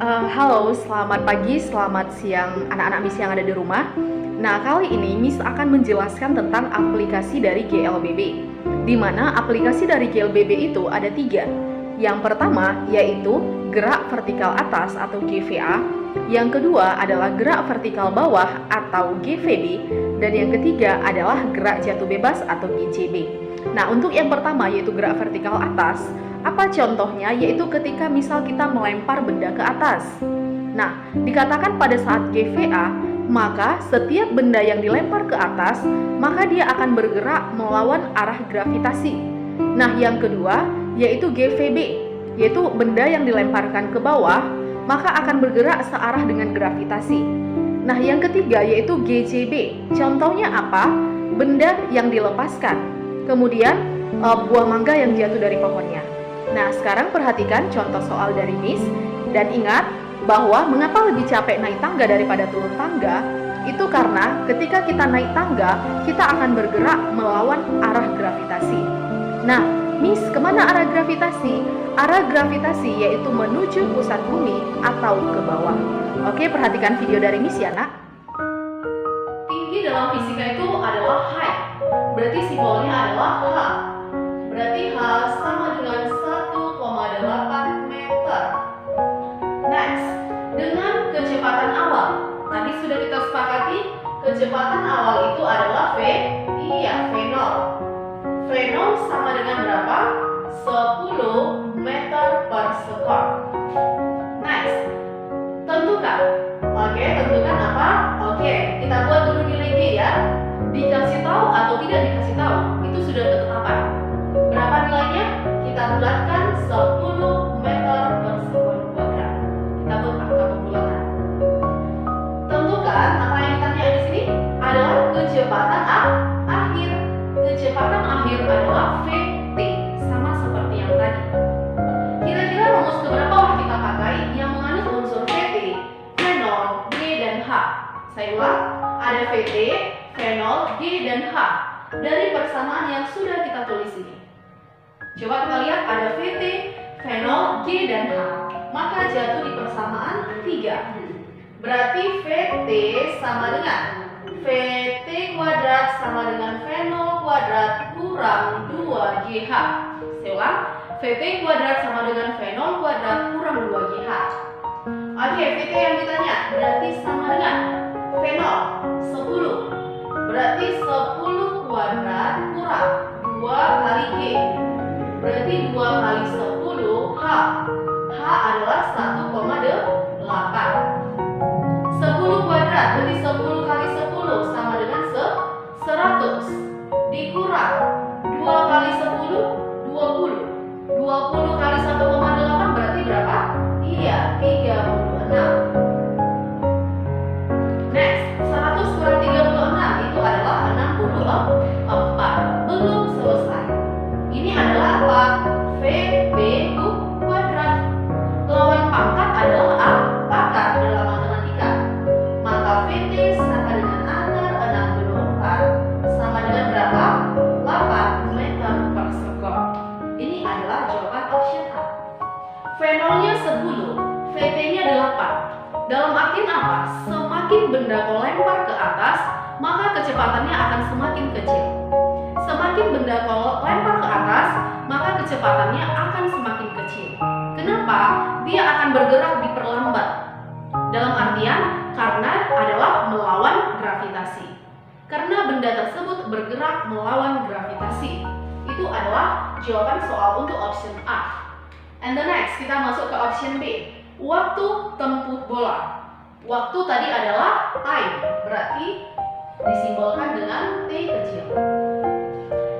Halo, selamat pagi, selamat siang anak-anak Miss yang ada di rumah. Nah, kali ini Miss akan menjelaskan tentang aplikasi dari GLBB, di mana aplikasi dari GLBB itu ada 3. Yang pertama yaitu gerak vertikal atas atau GVA, yang kedua adalah gerak vertikal bawah atau GVB, dan yang ketiga adalah gerak jatuh bebas atau GJB. Nah, untuk yang pertama yaitu gerak vertikal atas, apa contohnya? Yaitu ketika misal kita melempar benda ke atas. Nah, dikatakan pada saat GVA, maka setiap benda yang dilempar ke atas, maka dia akan bergerak melawan arah gravitasi. Nah, yang kedua yaitu GVB, yaitu benda yang dilemparkan ke bawah, maka akan bergerak searah dengan gravitasi. Nah, yang ketiga yaitu GJB. Contohnya apa? Benda yang dilepaskan. Kemudian buah mangga yang jatuh dari pohonnya. Nah, sekarang perhatikan contoh soal dari Miss, dan ingat bahwa mengapa lebih capek naik tangga daripada turun tangga, itu karena ketika kita naik tangga, kita akan bergerak melawan arah gravitasi. Nah, Miss, kemana arah gravitasi? Arah gravitasi yaitu menuju pusat bumi atau ke bawah. Oke, perhatikan video dari Miss ya, nak. Tinggi dalam fisika itu adalah height, berarti simbolnya adalah H. Berarti H sama dengan 1,8 meter. Next, dengan kecepatan awal. Tadi sudah kita sepakati, kecepatan awal itu adalah V0. V0 sama dengan berapa? 10 meter per second. Next, tentukan. Oke, tentukan apa? Oke, kita buat dulu nilai G ya. Dikasih tahu atau tidak dikasih tahu, itu sudah ketetapan. Berapa nilainya? Kita bulatkan 10 meter per sekon kuadrat. Kita buat angka pembulatan. Tentukan apa yang ditanya di sini adalah kecepatan akhir. Kecepatan akhir adalah Vt, sama seperti yang tadi. Kira-kira rumus keberapa kita pakai yang mengandung unsur Vt, V0, G, dan H? Saya ulang, ada Vt, V0, G, dan H dari persamaan yang sudah kita tulis ini. Coba kita lihat, ada Vt, V0, G, dan H. Maka jatuh di persamaan 3. Berarti Vt sama dengan Vt kuadrat sama dengan V0 kuadrat kurang 2GH. Saya ulang, Vt kuadrat sama dengan V0 kuadrat kurang 2GH. Oke, Vt yang ditanya berarti sama dengan V0 10. Berarti 10 kuadrat kurang 2 kali G. Berarti 2 kali 10 H. H adalah 1,8. 10 kuadrat berarti 10 kali 10 sama dengan 100. Dikurang 2 kali 10 20. 20 kali 1,8 berarti berapa? Iya, 36. Next, 100 kurang 36 itu adalah 64. Belum selesai. Ini adalah apa? VB kuadrat. Lawan pangkat adalah akar dalam matematika. Maka VT sama dengan akar 64 sama dengan berapa? 8 meter per sekon. Ini adalah jawaban option A. V0-nya 10, VT-nya 8. Dalam artian apa? Semakin benda kau lempar ke atas, maka kecepatannya akan semakin kecil. Semakin benda kau lempar ke atas, maka kecepatannya akan semakin kecil. Kenapa? Dia akan bergerak diperlambat. Dalam artian, karena adalah melawan gravitasi. Karena benda tersebut bergerak melawan gravitasi. Itu adalah jawaban soal untuk option A. And the next, kita masuk ke option B. Waktu tempuh bola. Waktu tadi adalah time, berarti disimbolkan dengan T kecil.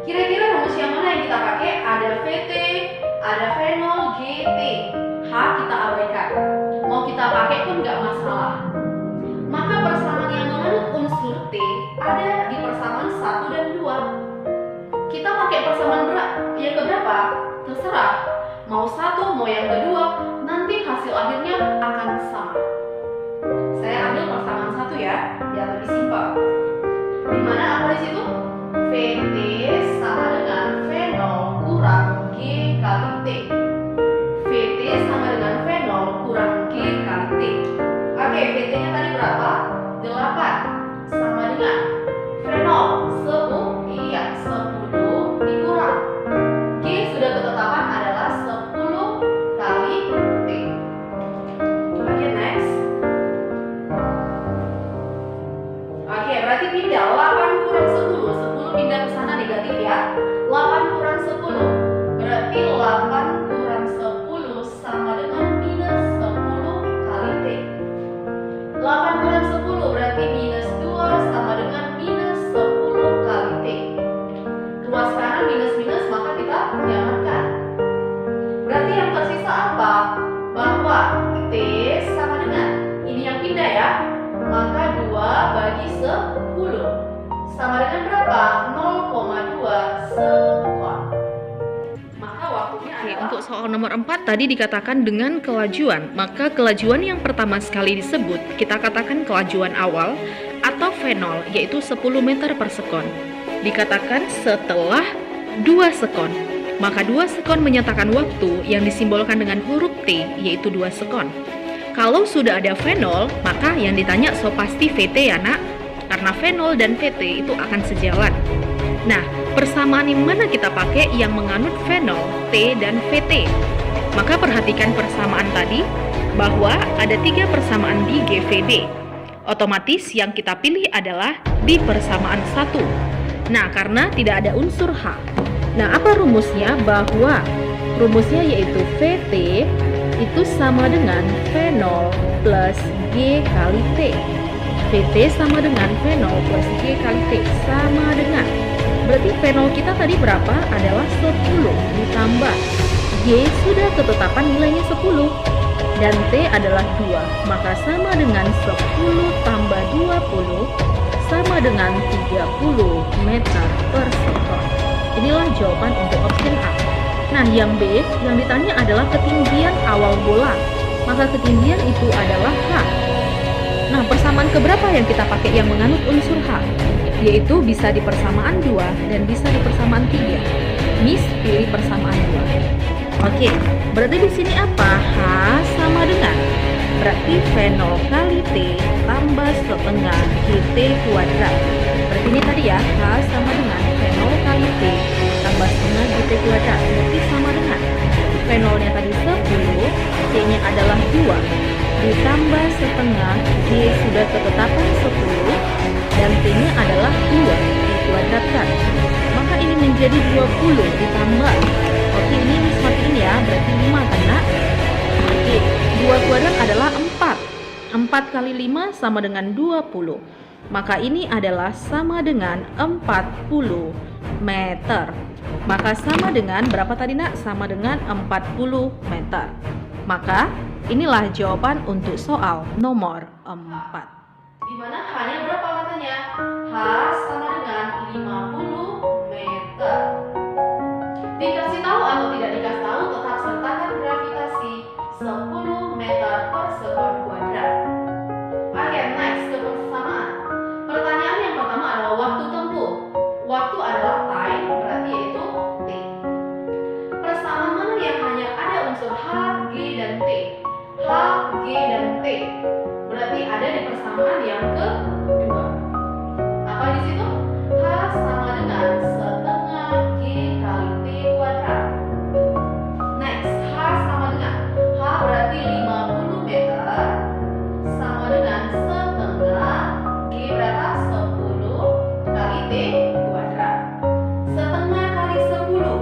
Kira-kira rumus yang mana yang kita pakai? Ada Vt, ada V0, GT. H kita abaikan. Mau kita pakai pun nggak masalah. Maka persamaan yang mengandung unsur T ada di persamaan 1 dan 2. Kita pakai persamaan yang keberapa? Terserah. Mau 1, mau yang kedua, nanti hasil akhirnya akan sama. Saya ambil persamaan 1 ya, yang lebih simpel. Dimana apa di situ? Vt sama dengan V0 kurang G kali T. Vt sama dengan V0 kurang G kali T sama dengan, ini yang pindah ya, maka 2 bagi 10 sama dengan berapa? 0,2 sekon. Maka waktunya adalah... Untuk soal nomor 4 tadi dikatakan dengan kelajuan. Maka kelajuan yang pertama sekali disebut kita katakan kelajuan awal atau V0, yaitu 10 meter per sekon. Dikatakan setelah 2 sekon. Maka 2 sekon menyatakan waktu yang disimbolkan dengan huruf T, yaitu 2 sekon. Kalau sudah ada V0, maka yang ditanya so pasti VT ya nak, karena V0 dan VT itu akan sejalan. Nah, persamaan yang mana kita pakai yang menganut V0, T, dan VT? Maka perhatikan persamaan tadi, bahwa ada 3 persamaan di GVB. Otomatis yang kita pilih adalah di persamaan 1. Nah, karena tidak ada unsur H. Nah, apa rumusnya? Bahwa rumusnya yaitu VT itu sama dengan V0 plus G kali T. VT sama dengan V0 plus G kali T sama dengan, berarti V0 kita tadi berapa? Adalah 10 ditambah G sudah ketetapan nilainya 10 dan T adalah 2, maka sama dengan 10 tambah 20 sama dengan 30 meter per sekon. Inilah jawaban untuk option A. Nah, yang B, yang ditanya adalah ketinggian awal bola. Maka ketinggian itu adalah H. Nah, persamaan keberapa yang kita pakai yang menganut unsur H? Yaitu bisa di persamaan 2 dan bisa di persamaan 3. Miss pilih persamaan 2. Oke, berarti di sini apa? H sama dengan, berarti V0 kali T tambah setengah GT kuadrat. Berarti ini tadi ya, H sama dengan V0 kali T tambah setengah GT kuadrat, berarti sama dengan V0 nya tadi 10, T nya adalah 2 ditambah setengah G sudah ketetapan 10 dan T nya adalah 2 dikuadratkan, maka ini menjadi 20 ditambah, oke ini matiin ya, berarti 5 kan nak? Oke, 2 kuadrat adalah 4 kali 5 sama dengan 20, maka ini adalah sama dengan 40 meter. Maka sama dengan berapa tadi nak? Sama dengan 40 meter. Maka inilah jawaban untuk soal nomor 4. Dimana H-nya berapa katanya? H sama dengan 50 meter. Dikasih tahu atau tidak dikasih tahu, tetap sertakan gravitasi 10 meter per sekon kuadrat. Oke, next ke persamaan. Pertanyaan yang pertama adalah waktu tempuh. Waktu adalah time, berarti yaitu T. Persamaan mana yang hanya ada unsur H, G, dan T? H, G, dan T. Berarti ada di persamaan yang kedua. Apa di situ? H sama dengan setengah G kali T kuadrat. Next, H sama dengan, H berarti 50 meter sama dengan setengah G berapa? 10 kali T kuadrat. Setengah kali 10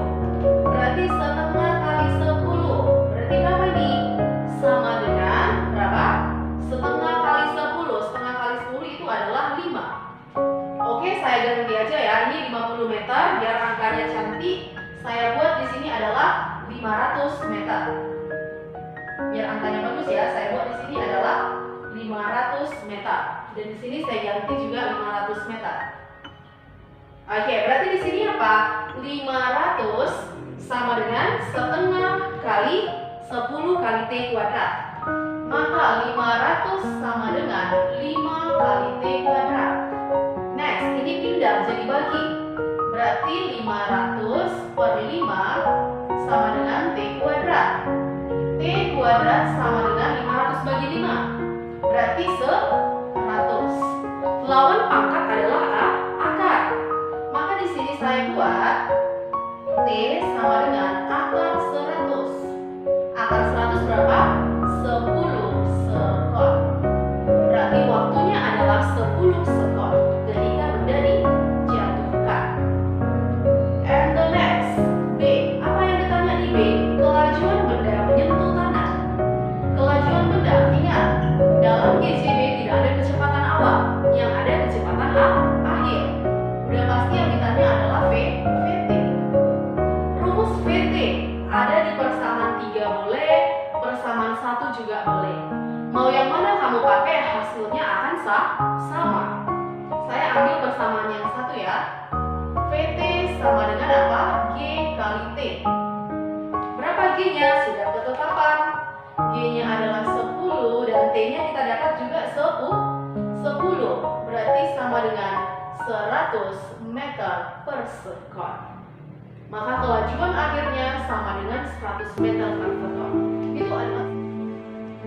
berarti setengah kali 10 berarti berapa ini? Sama dengan berapa? Setengah kali 10. Setengah kali 10 itu adalah 5. Oke, saya ganti aja ya. Ini 50 meter biar angkanya cantik. Saya buat di sini adalah 500 meter. Biar angkanya bagus ya. Saya buat di sini adalah 500 meter. Dan di sini saya ganti juga 500 meter. Oke, berarti di sini apa? 500 sama dengan setengah kali 10 kali T kuadrat. Maka 500 sama dengan 5 kali T kuadrat. Next, ini pindah jadi bagi. Berarti 500 per 5 sama dengan T kuadrat. T kuadrat sama dengan 500 bagi 5. Berarti 100. Lawan pangkat adalah akar. Maka di sini saya buat T sama dengan akar 100. Akar 100 berapa? 10 sekon. Berarti waktunya adalah 10 sekon ketika benda dijatuhkan. And the next, B. Apa yang ditanya di B? Kelajuan benda menyentuh tanah. Kelajuan benda, ingat, dalam GCB tidak ada kecepatan awal, yang ada kecepatan akhir. Udah pasti yang ditanya adalah VT. Rumus VT ada di persamaan 3 boleh, persamaan 1 juga boleh. Mau yang mana kamu pakai, hasilnya akan sama. Saya ambil persamaan yang satu ya. VT sama dengan apa? G kali T. Berapa G-nya? Sudah ketetapan. G-nya adalah 10 dan T-nya kita dapat juga 10. Berarti sama dengan 100 meter per sekon. Maka kelajuan akhirnya sama dengan 100 meter per sekon. Itu adalah.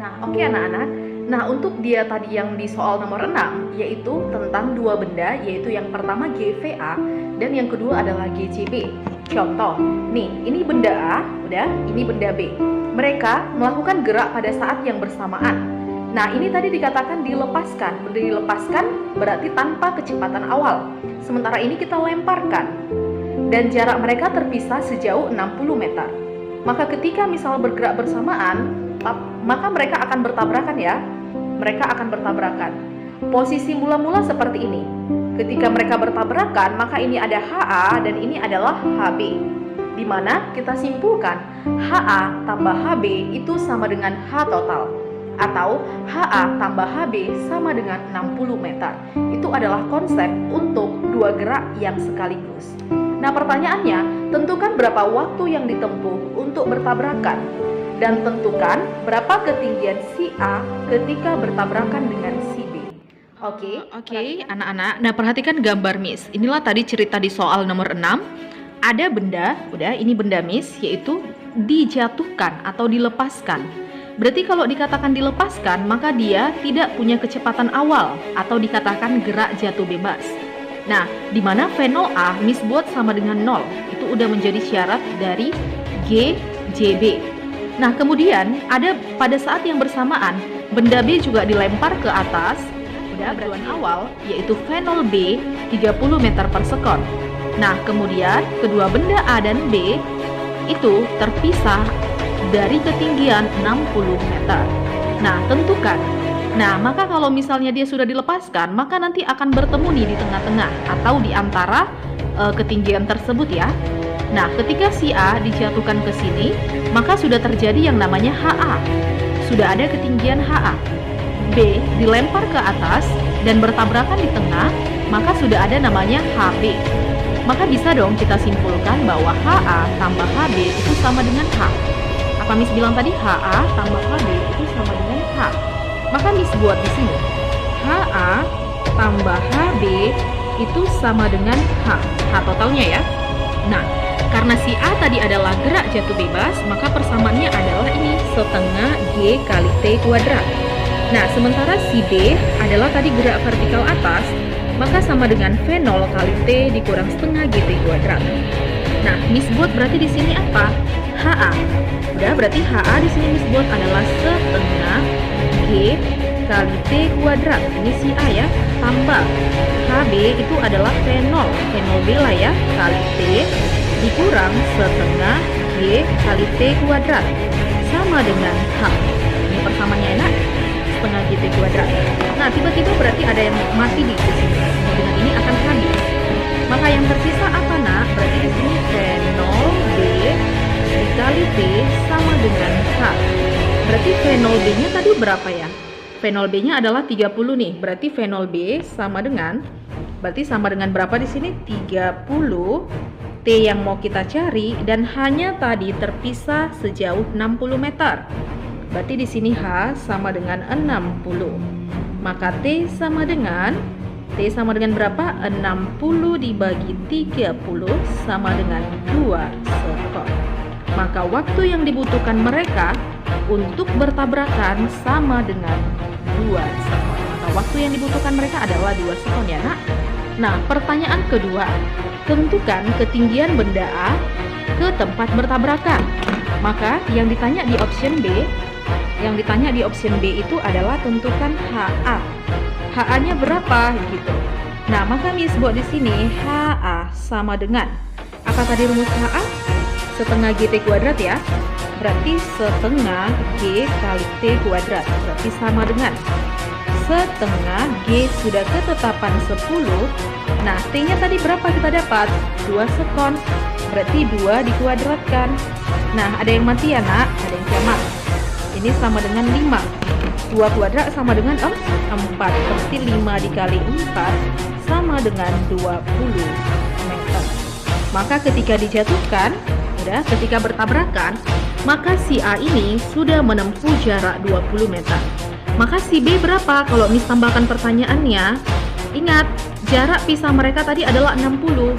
Nah, oke anak-anak. Nah, untuk dia tadi yang di soal nomor 6, yaitu tentang dua benda, yaitu yang pertama GVA dan yang kedua adalah GCB. Contoh, nih, ini benda A, udah, ini benda B. Mereka melakukan gerak pada saat yang bersamaan. Nah, ini tadi dikatakan dilepaskan. Dilepaskan berarti tanpa kecepatan awal. Sementara ini kita lemparkan. Dan jarak mereka terpisah sejauh 60 meter. Maka ketika misal bergerak bersamaan, maka mereka akan bertabrakan ya. Mereka akan bertabrakan. Posisi mula-mula seperti ini. Ketika mereka bertabrakan, maka ini ada HA dan ini adalah HB. Di mana kita simpulkan HA tambah HB itu sama dengan H total. Atau HA tambah HB sama dengan 60 meter. Itu adalah konsep untuk dua gerak yang sekaligus. Nah, pertanyaannya, tentukan berapa waktu yang ditempuh untuk bertabrakan dan tentukan berapa ketinggian si A ketika bertabrakan dengan si B. Oke, anak-anak. Nah, perhatikan gambar Miss. Inilah tadi cerita di soal nomor 6. Ada benda, udah, ini benda Miss, yaitu dijatuhkan atau dilepaskan. Berarti kalau dikatakan dilepaskan, maka dia tidak punya kecepatan awal atau dikatakan gerak jatuh bebas. Nah, di mana V0 A Miss buat sama dengan 0. Itu udah menjadi syarat dari GJB. Nah, kemudian ada pada saat yang bersamaan benda B juga dilempar ke atas. Udah beraturan awal yaitu V0 B 30 meter per sekon. Nah, kemudian kedua benda A dan B itu terpisah dari ketinggian 60 meter. Nah, tentukan. Nah, maka kalau misalnya dia sudah dilepaskan, maka nanti akan bertemu nih di tengah-tengah atau di antara ketinggian tersebut ya. Nah, ketika si A dijatuhkan ke sini, maka sudah terjadi yang namanya HA. Sudah ada ketinggian HA. B dilempar ke atas dan bertabrakan di tengah, maka sudah ada namanya HB. Maka bisa dong kita simpulkan bahwa HA tambah HB itu sama dengan H. Apa Miss bilang tadi? HA tambah HB itu sama dengan H. Maka Miss buat di sini. HA tambah HB itu sama dengan H. H totalnya ya. Nah, karena si A tadi adalah gerak jatuh bebas, maka persamaannya adalah ini setengah G kali T kuadrat. Nah, sementara si B adalah tadi gerak vertikal atas, maka sama dengan V0 kali T dikurang setengah GT kuadrat. Nah, Miss buat berarti di sini apa? HA. Udah, berarti HA di sini Miss buat adalah setengah G kali T kuadrat. Ini si A ya, tambah HB itu adalah V0 B lah ya, kali T dikurang setengah G kali T kuadrat sama dengan H. Ini persamaannya enak, setengah GT kuadrat. Nah, tiba-tiba berarti ada yang mati di sini. Dengan ini akan habis. Maka yang tersisa apa nak? Berarti di sini V0 B dikali T sama dengan H. Berarti V0 B-nya tadi berapa ya? V0 B-nya adalah 30 nih. Berarti V0 B sama dengan berapa di sini? 30. T yang mau kita cari dan hanya tadi terpisah sejauh 60 meter. Berarti di sini H sama dengan 60. Maka T sama dengan berapa? 60 dibagi 30 sama dengan 2 sekon. Maka waktu yang dibutuhkan mereka untuk bertabrakan sama dengan 2 sekon. Maka waktu yang dibutuhkan mereka adalah 2 sekon ya nak. Nah, pertanyaan kedua, tentukan ketinggian benda A ke tempat bertabrakan. Maka yang ditanya di option B itu adalah tentukan HA. HA-nya berapa gitu. Nah, maka Miss buat di sini HA sama dengan apa tadi rumus HA? Setengah GT kuadrat ya. Berarti setengah G kali T kuadrat. Berarti sama dengan setengah G sudah ketetapan 10. Nah, T-nya tadi berapa kita dapat? 2 sekon. Berarti 2 dikuadratkan. Nah, ada yang mati ya nak? Ada yang kiamat. ini sama dengan 5. 2 kuadrat sama dengan 4. Berarti 5 dikali 4 sama dengan 20 meter. Maka ketika dijatuhkan, ketika bertabrakan, maka si A ini sudah menempuh jarak 20 meter. Maka si B berapa? Kalau Miss tambahkan pertanyaannya, ingat, jarak pisah mereka tadi adalah 60.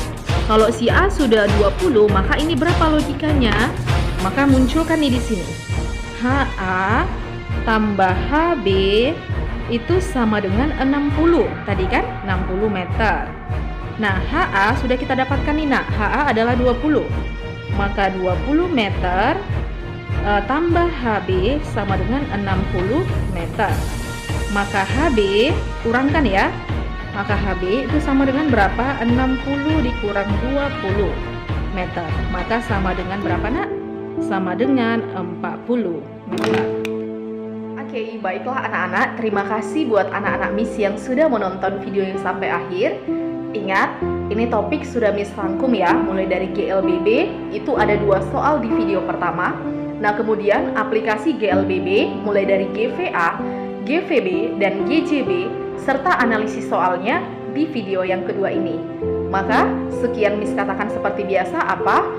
Kalau si A sudah 20, maka ini berapa logikanya? Maka munculkan nih di sini. HA tambah HB itu sama dengan 60. Tadi kan 60 meter. Nah, HA sudah kita dapatkan nih, Nak. HA adalah 20. Maka 20 meter tambah HB sama dengan 60 meter. Maka HB kurangkan ya. Maka HB itu sama dengan berapa? 60 dikurang 20 meter. Maka sama dengan berapa, Nak? Sama dengan 40 meter. Oke, baiklah anak-anak. Terima kasih buat anak-anak Miss yang sudah menonton video yang sampai akhir. Ingat, ini topik sudah Miss rangkum ya, mulai dari GLBB, itu ada 2 soal di video pertama. Nah, kemudian aplikasi GLBB mulai dari GVA, GVB, dan GJB, serta analisis soalnya di video yang kedua ini. Maka, sekian Miss katakan seperti biasa apa?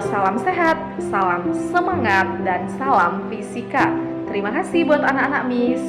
Salam sehat, salam semangat, dan salam fisika. Terima kasih buat anak-anak Miss.